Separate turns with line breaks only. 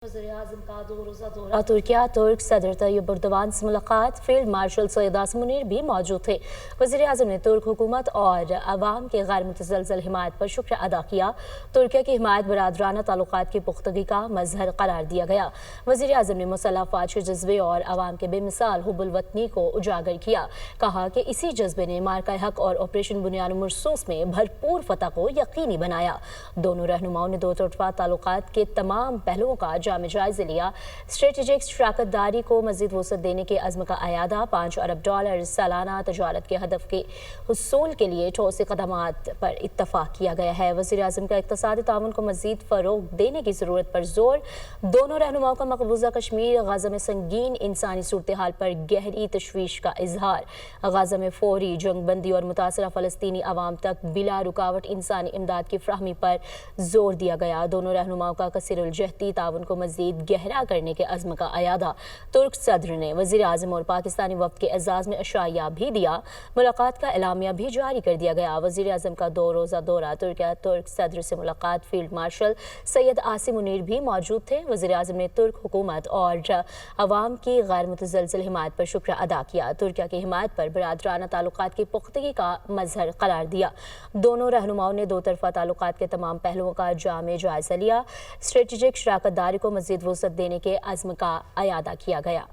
वज़ीर-ए-आज़म का 2 रोज़ा दौरा तुर्किया। तुर्क सदर तैयब एर्दोगान से मुलाकात। फील्ड मार्शल सैयद आसिम मुनीर भी मौजूद थे। वज़ीर-ए-आज़म ने तुर्क हुकूमत और अवाम की गैर मुतज़लज़ल हिमायत पर शुक्र अदा किया। तुर्किया की हिमायत बरादराना ताल्लुकात की पुख्तगी का मज़हर करार दिया गया। वज़ीर-ए-आज़म ने मुसल्लह अफ़वाज के जज्बे और अवाम के बेमिसाल हुब्बुल वतनी को उजागर किया। कहा कि इसी जज्बे ने मार्का हक और ऑपरेशन बुनियाद मरसूस में भरपूर फतह को यकीनी बनाया। दोनों रहनुमाओं ने दो तरफ़ा ताल्लुकात के तमाम पहलुओं का जामे जायज़ा लिया। स्ट्रेटेजिक शराकतदारी को मज़ीद वसअत देने के अज़्म का अयादा। $5 अरब सालाना तजारत के हदफ के हुसूल के लिए ठोस इक़दामात पर इत्तफ़ाक़ किया गया है। वज़ीर-ए-आज़म का इक़्तिसादी ताउन को मज़ीद फ़रोग़ देने की ज़रूरत पर जोर। दोनों रहनुमाओं का मक़बूज़ा कश्मीर गज़ा में संगीन इंसानी सूरत हाल पर गहरी तशवीश का इजहार। गज़ा में फौरी जंग बंदी और मुतासरा फ़लस्तीनी अवाम तक बिला रुकावट इंसानी इमदाद की फ्राहमी पर जोर दिया गया। दोनों रहनुमाओं का कसीरुल-जहती ताउन को मज़ीद गहरा करने के अज़्म का अयादा। तुर्क सदर ने वज़ीर-ए-आज़म और पाकिस्तानी वफ़द के एज़ाज़ में अशाया भी दिया। मुलाकात का एलामिया भी जारी कर दिया गया। वज़ीर-ए-आज़म का 2 रोज़ा दौरा तुर्किया। तुर्क सदर से मुलाकात। फील्ड मार्शल सैयद आसिम मुनीर भी मौजूद थे। वज़ीर-ए-आज़म ने तुर्क हुकूमत और अवाम की गैर मुतज़लज़ल हिमायत पर शुक्र अदा किया। तुर्किया की हिमायत पर बरादराना ताल्लुकात की पुख्तगी का मज़हर करार दिया। दोनों रहनुमाओं ने दो तरफ़ा ताल्लुकात के तमाम पहलुओं का जामे जायज़ा लिया। स्ट्रेटेजिक शराकतदारी को मज़ीद वसअत देने के अज़्म का अयादा किया गया।